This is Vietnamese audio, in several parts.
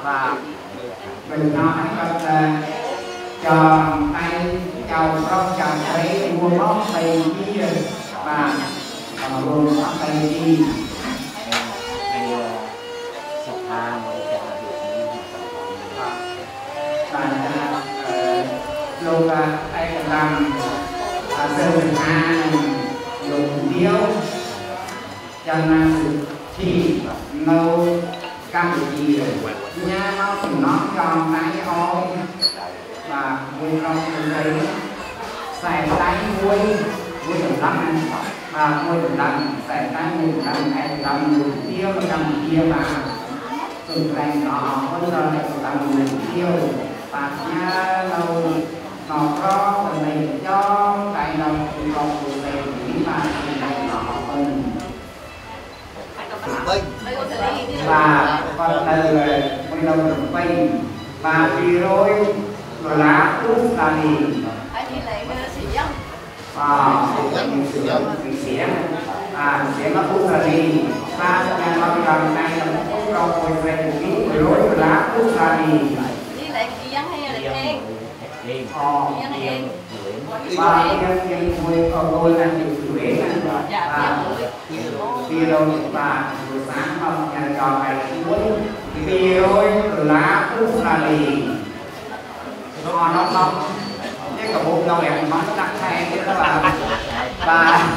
và mình nói là cho tay chào con chào thấy mua móc tay chi và luôn móc tay chi luôn tay làm sơn hàng dùng điếu cho nên thì nâu Campuchia nhà nó thì nó còn tay oi và vui trong thấy xài tay vui được lắm anh và vui được lắm xài tay vui được lắm em làm người tiêu Campuchia mà từng thành nó vẫn là làm người tiêu và nhà lâu nó có từ này cho cái lâu còn từ này chỉ mà từ này nó phân và còn từ bây giờ được vay và vì rồi lá cũng là gì sẽ nó cũng là gì ta nhà nó gần này là một cái rau hồi về một cái rồi lá cũng là gì và nhân vui con tôi là chịu chuyển và video và buổi sáng không nhà trò này cuối video lá cũng là gì nó cái cả bộ đâu em nó đặt thay cái đó là và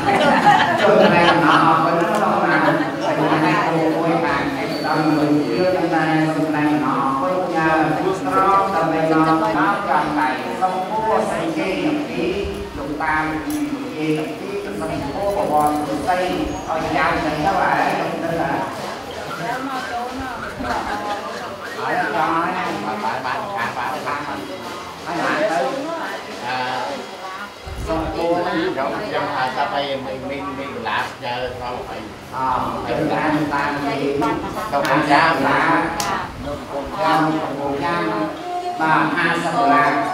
trường này nó với nó đâu là phải là hai cô hàng cái đồng người chưa trong này trong này nó với nhà nó trong này nó trong này xong phố xây kê nhập ký lục tam kê nhập ký xong phố của bọn tây ở giao này các bạn nên là hỏi cho nó bạn xong cô trong ta phải mình làm chờ không phải chúng ta thì không có ra là một trăm và hai trăm là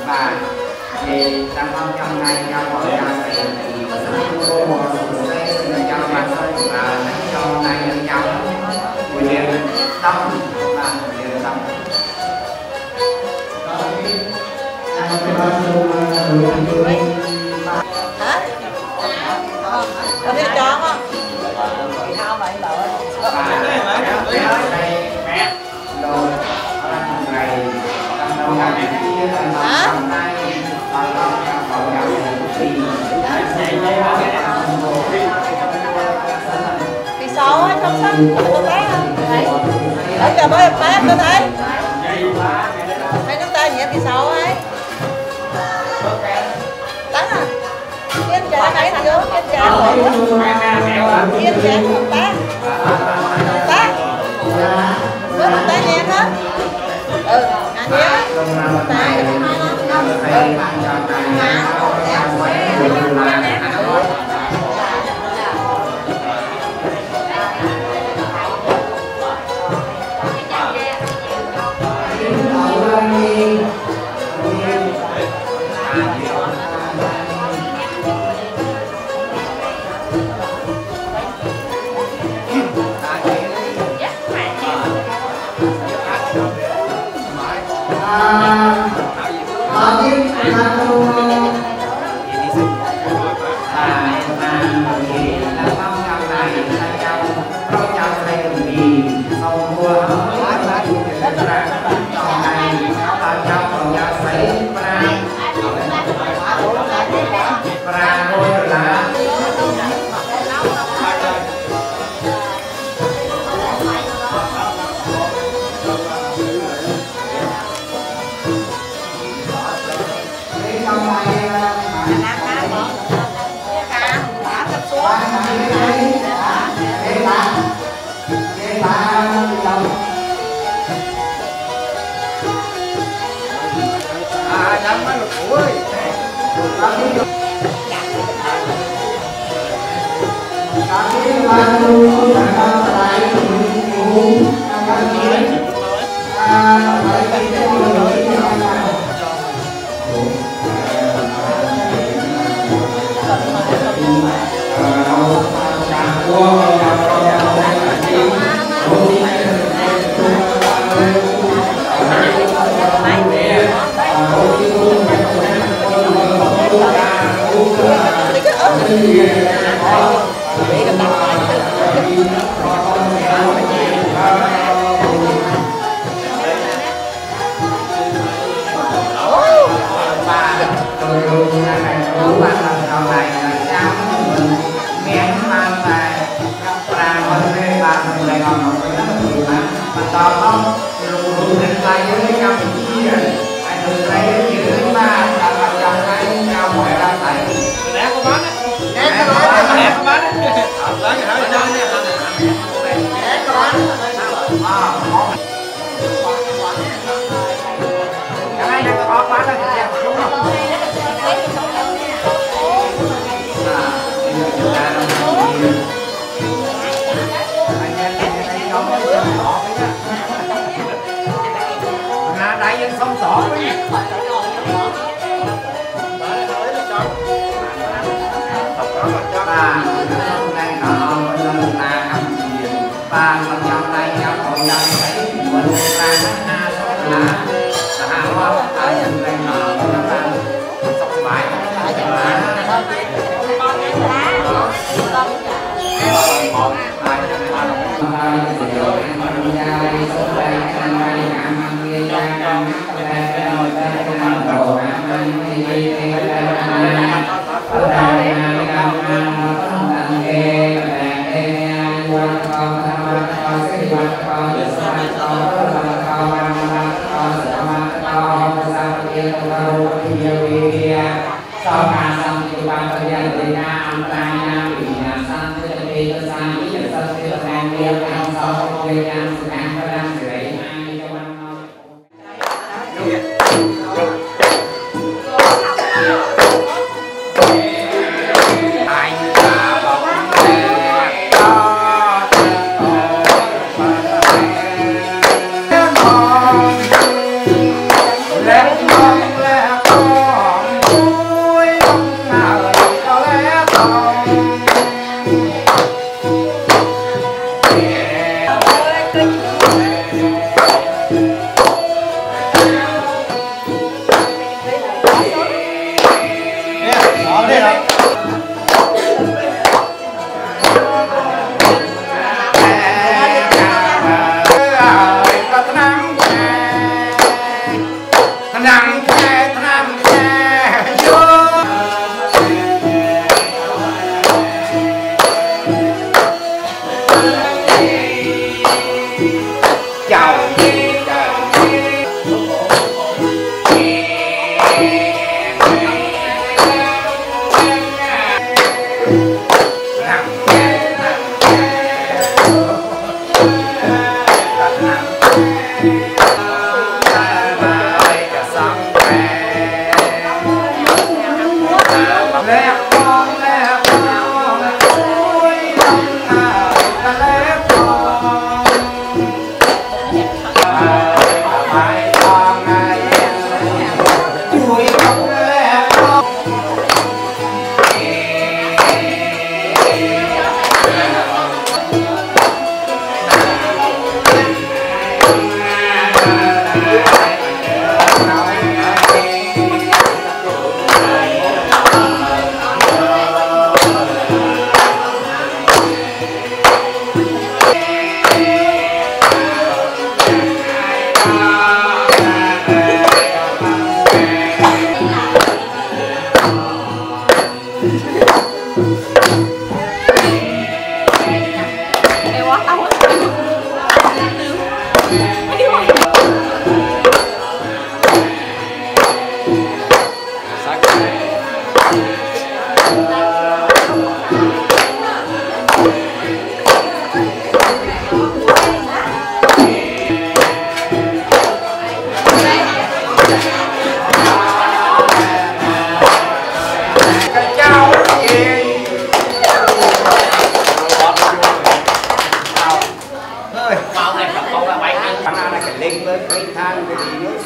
và thì trong trong này cho mọi người thì cô một sẽ cho mặt và cho này trong quyền tâm và quyền tâm. Hả? Có biết cho không? Thao vậy bảo ơi. Rồi ngày đầu ngày kia là hôm nay Thì xấu á, không xanh, có thấy không? Thấy. Ở kìa bơi bác có thấy. Thấy nước ta nhẹ thì xấu ấy. Tắn à? Kiên trẻ này thằng đứa, kiên trẻ rồi đó. Kiên trẻ rồi bác. Bác. Bớt một tay nhẹ hết. Anh nhé. Tay rồi hai lắm.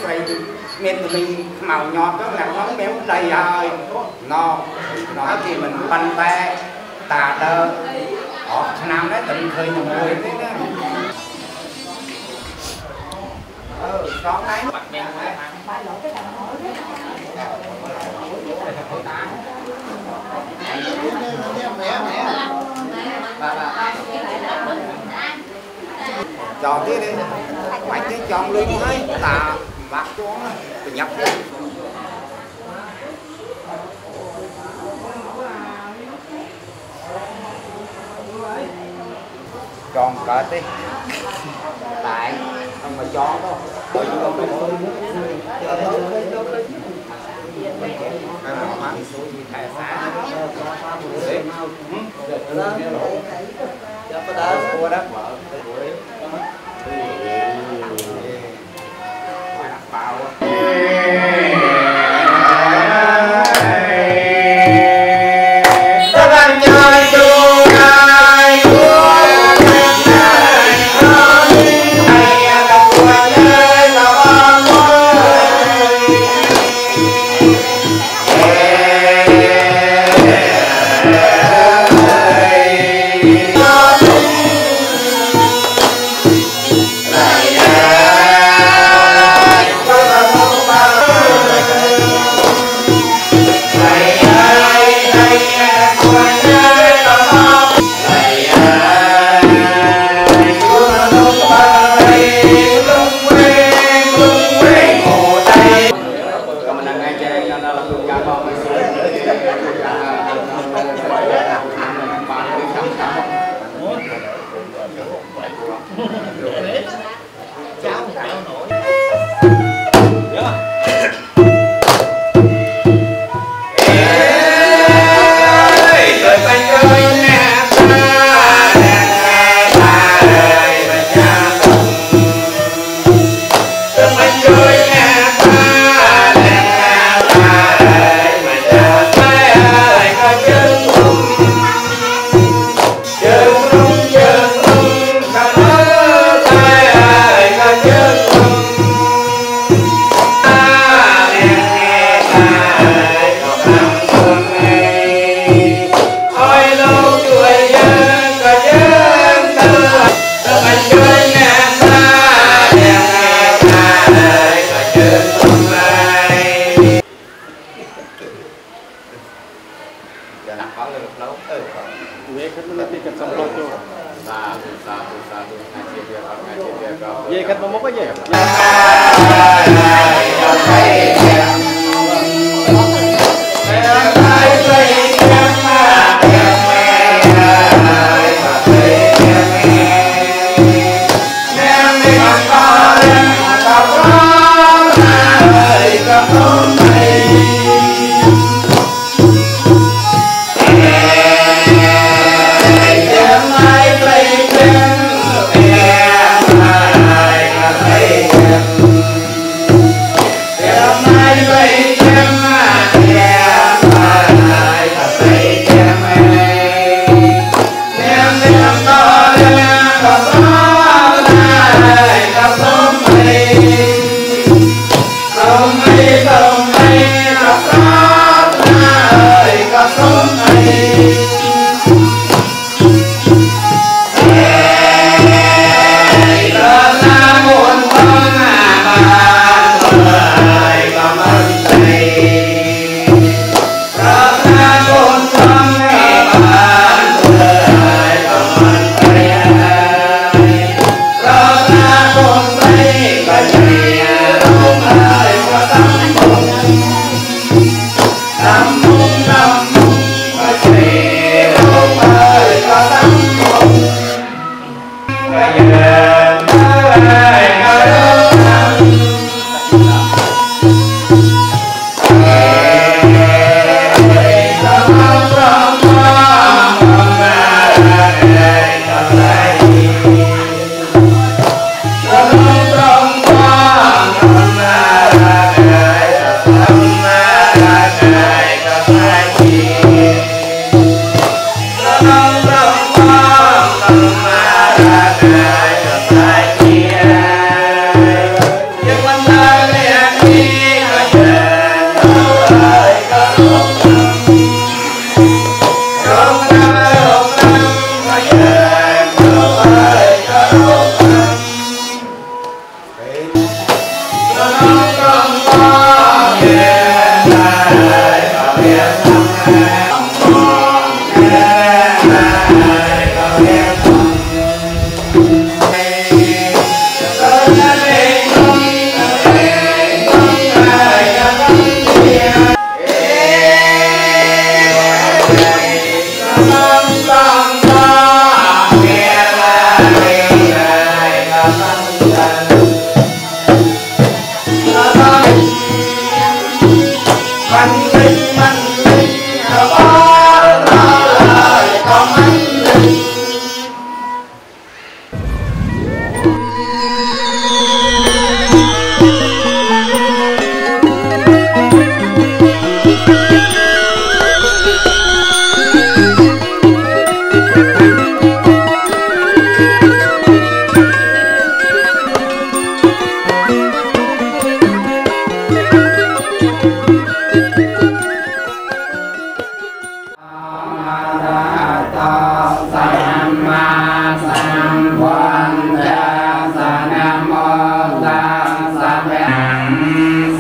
xây nên tụi mình màu nhọt đó là nó béo đầy ơi nó nói thì mình banh tay tà đơ ở nam đấy tụi khơi nhiều người thế đó con đấy bật đèn đấy chọn thế đi mày cái chọn luôn hết tà bạc xuống tôi nhập đi chọn cỡ đi tại không mà chọn đâu rồi chúng tôi bán số gì thẻ xã mua đất vợ bảo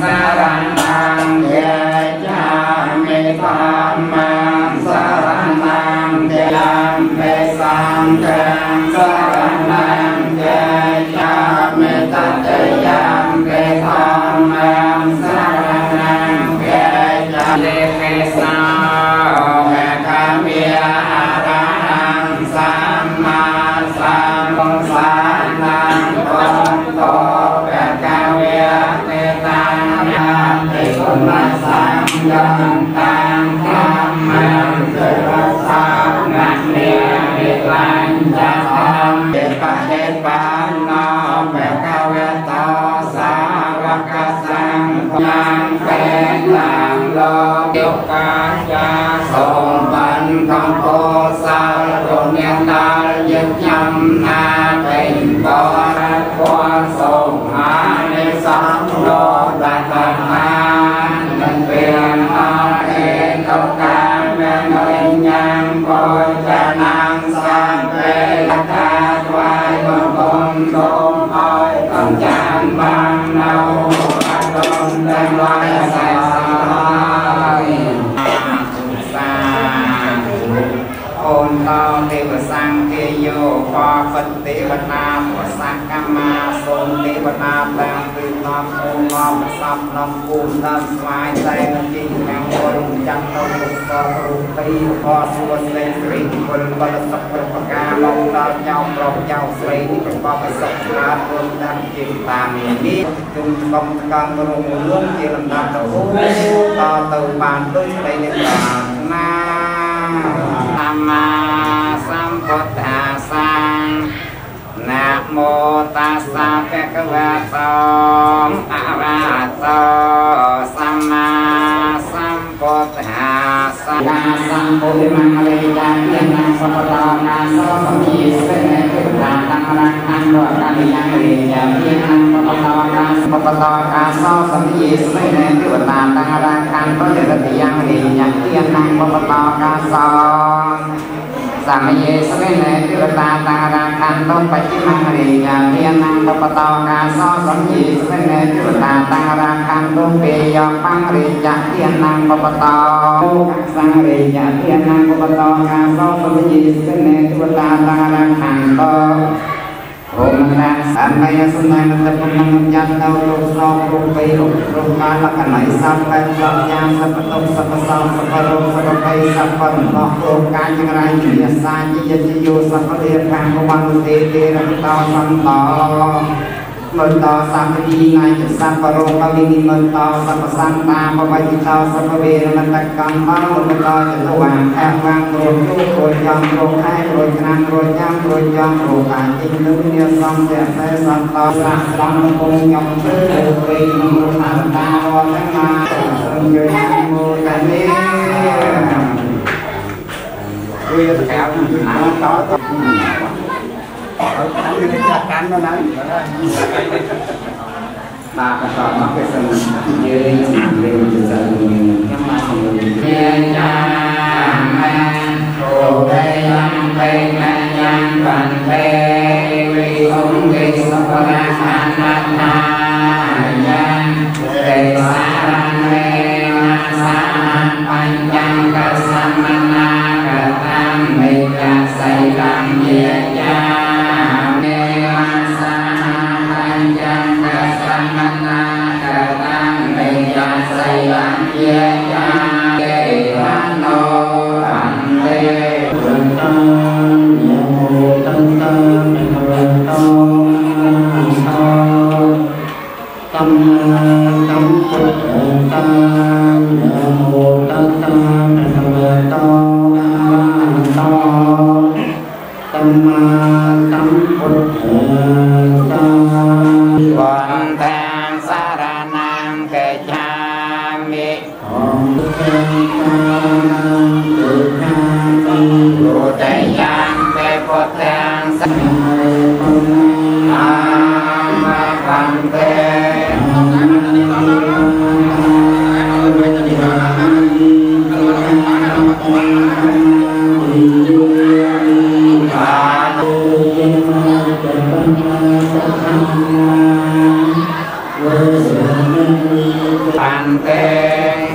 สารนังเกจามิธรรมังสารนังเกมิสังฆังสารนังเกจามิตัตยังเกธรรมังสารนังเกจาเลเกสาเมฆามิอาระหังสัมมาสัมพุทธัสสะโตเปกาเวเตตังยาติคุมัสสังยังตังธรรมังเกิดสัพนันเนียมิลังจะทำเดปะเดปะนอเปกาเวโตสาวกสังยังเป็นหลังโลกิกาจาสมบันคังโพสารโรเนียนดาลยึดยำนาเป็นบอระควรส่งหาในสังโลดัตถานมันเป็นอาเอกการแม่เงยยังคอยจะนางสังเกตตาไว้บนบนลมคอยต้องจานบางเนาอารมณ์ได้ลอยใส่สายโอนตอเทวสังเกโยปอปฏิวนาปุสังกามาสนเทวนาแปลงตื่นนอนโอนนอนสับนำปูนดำสวายใจจริงแห่งบริจันทร์ตรุษรรูปีพอสวดเล่นริงบนบรสัพพะกาลงดาวเจ้าปลอกเจ้าสวยนี่เป็นปอประสบการณ์รวมดังจิตตามนี้จึงกำการบรมล้วนเจริญดาวต่อตัวบานด้วยใจในตาหน้าธัมมาสัมพุทธัสสะนะโมตัสสะภะคะวะโตอะระหะโตสัมมาสัมพุทธัสสะนาสัมปุริมังเลจันยันนังสัพพะตานาโสสัมมิเสเนตุตาตังรังคันโดกัลยังเรยัมยินังสัพพะตานาสัพพะตากาโสสัมมิเสเนตุตาตังรังคันโดยติยังเรยัมยินังสัพพะตากาโสสัมมิเสเนตุตาตังรังคันโดปัจจิมังเรยัมยินังสัพพะตากาโสสัมมิเสเนตุตาตังรังคันโดเปยปังเรยัมยินังสัพพะตาสังเรยัมยินังสัพพะตากาโสสัมมิเสเนตุตาตังรังคันโดโอมนังสัมมายสุนันตปุนังยันตาโลสองรูปโรูปาลกันไหนสัพพะสัพยาสัพพะตุสัพพะสาวสัพพะโรสัพพะไปสัพพะนอกโลกายังไรยิ่งยศายิ่งยศโยสัพพะเรียนทางพวันเตเตระตาสัมตอมนตอสัพพีไงจะสัพพะโรปวินิมนตอสัพพะสังตาปวัยตอสัพพะเวรมันตะกัมมโนมนตอจะตวางแอบวางโกรธยุโกรธยองโกรธให้โกรธนังโกรธยังโกรธยองโกรธอาจินนุเนียสังเจตในสัมตอสัพพะมงยองเชื่อปรีมุขันตาวะทั้งมาสังเกตมุตันนี้ด้วยแถวหนังต่อจัดการมานั้นตากระสอบมาเป็นสมุนยืนเร็วจะสั่งยังมาสมุนเพียงจางแมนโอ้เพียงเป็นแมนยังบันเทวิสุงกิสุปราชานาทายังเตสารังเรนัสาปัญญังกัสสัมมนากตังเมตไสลังเยียยายังเยียยาเกรันโนตันเตตันตังยโมตันตังเมฆเวโตตัมมาตัมพุทธังยโมตันตังเมฆเวโตตัมมาตัมพุทธังวันแทงสารนังเกจามิองเทตังเกจามิโรเตยังเปปุตตังสัมมาปันเตเวส tăng tê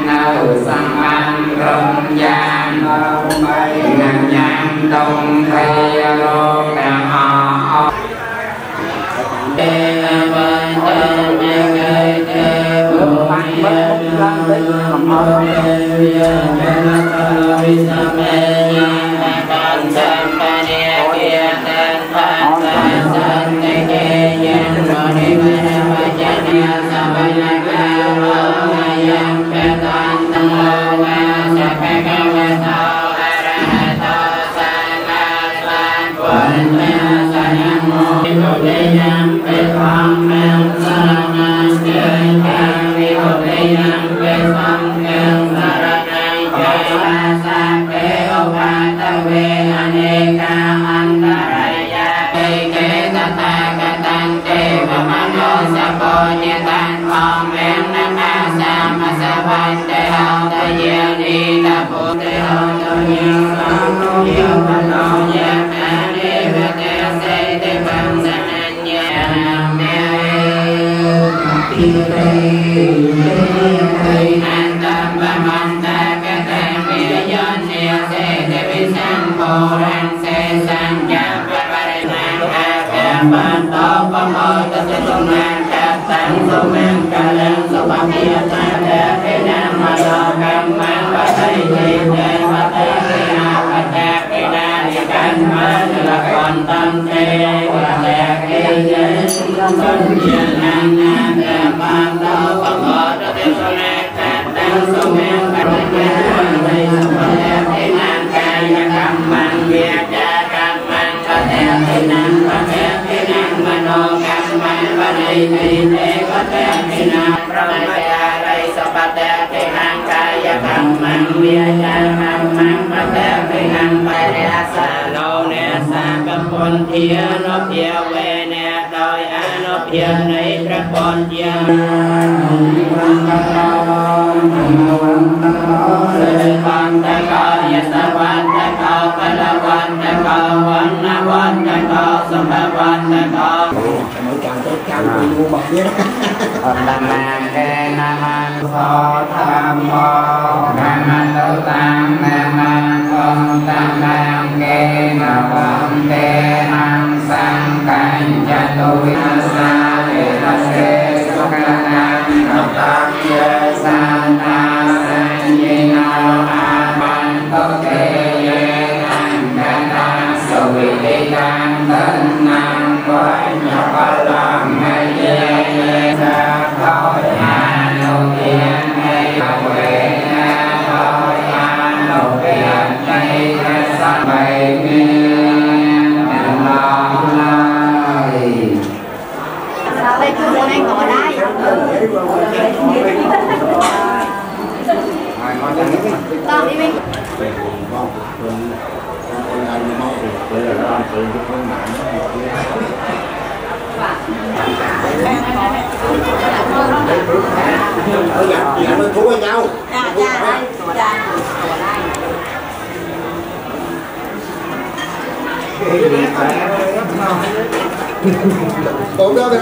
nâu sang an rong giang ngàn nhang đông thầy lô đà họ đê văn tân nhang gây đê vô hiền mô đê viên viên cơ vi sa mê nhang văn tân pa địa kia tân phan tân tân tê kê yen mô đê viên va cha nia sa va na ca mô nga yang ca tân tân lô nga sa ca ca va thao a ra ha tho sa ma san quân ma sa nhang mô đê đê yang pe phong men sa ngang chơi ca vi đô đê yang pe phong men sa ra ngang chơi ma sa pe ô va ta ve ane ca an ta ra ya pe ke ta ta ca tan te va ma no sa po nye tan phong men na ma sa van te hao ta ye ni ta pu te hao to ye sa no ye va no ye ma ni ve te se te van sa nan ye me ti te te nan tam va man ta ca te vi yon ni se te vi san po ran se san ya va va re man ha ca ban to pa mo ta se tu man ca tan tu man ca lan su pa ki ta te pe nam ma do cam man va thai ti te va te pe na va te pe na ni can man la con tâm te va te ke ye sun ye nan na ca ban to pa mo ta te su na ca tan su man ca te te su pa te pe na ca ya cam man ye cha cam man va te pe na va te pe na ma no cam man va ni ti te va te pe na pra ma ya rai sa pa te pe na ca ya cam man ye cha cam man va te pe na pa re sa lo ne sa cam pon thia no thia ve ne doi a no thia nei tra pon thia văn ta co ya sa văn ta co pa la văn ta co văn na văn ta co sa pa văn ta co mỗi chàng tới cao tôi bật với đó. Đam nam ke nam an so tham mô nam an đô tam nam an om tam nam ke nam om te nam sang cảnh cha tôi sa về la se so ca nam nam tam ye sa na san ye na a man to te ye nam ca nam so vi te nam tân nam quay nhập ba lam hay ye sa thôi a nô tiên hay về na thôi a nô tiên hay sa bay miên lo lai đây cứ muốn anh ngồi đây tao đi mình Dạ mình thua nhau. Bộ đó đấy.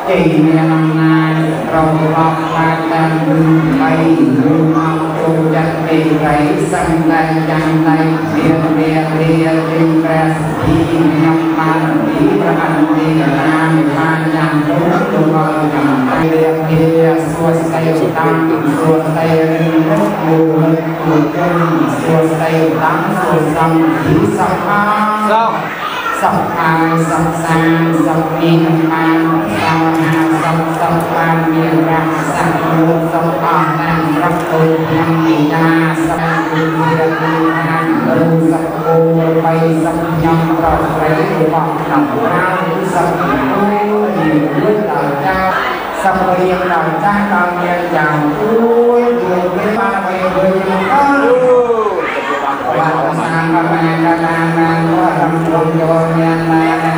chỉ niệm ngài rồng bọc ba tan bay hương tu chân đi gãy sang tay chân tay thiên địa địa thiên bè đi nhắm man đi prahan đi nam man nhắm đúng tu mơ nhắm tay địa địa xua say tăng xua say nước mù mù chân xua say tăng xua sông khí sông a sông ai sông sang sông in man sông hà sông sông phan miền nam sông lục sông phan nam sông tu nam đi na sông tu địa đi nam tu sông cô bay sông nhâm rau lấy bọc đồng rau sông tu nhiều nước đời cha sông riêng đời cha con miền chào cuối đường với ba bề người và sang ba mẹ ca na na có tâm trung cho nhân la na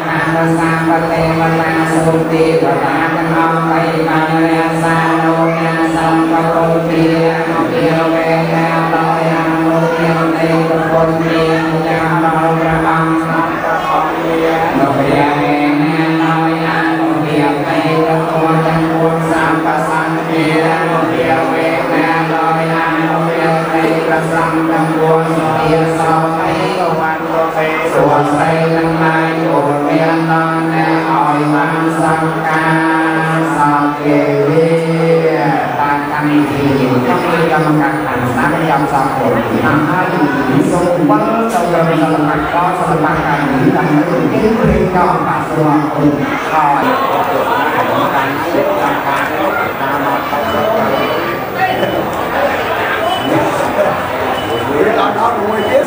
na na sang ba tê ba la sô ti ba la chân ông bay ba la sa nô na sang ba cô ti no tiêu về na lo ya nô tiêu tê ba cô ti ya lo ra băng ba cô ti no ya na lo ya nô tiêu tê ba cô chân quân sang ba sang ti no tiêu về na lo ya nô tiêu tê ba sang chân quân địa sau thấy công an có thể sửa xây lăng lai của miền nam nè hỏi mang sang ca sao kề đi ta căn thì trong khi trong các hành xác trong xã hội năm hai xung quanh trong gần trong các có trong các hành lý là những kiến thức trong và xung quanh hỏi đó cũng mới biết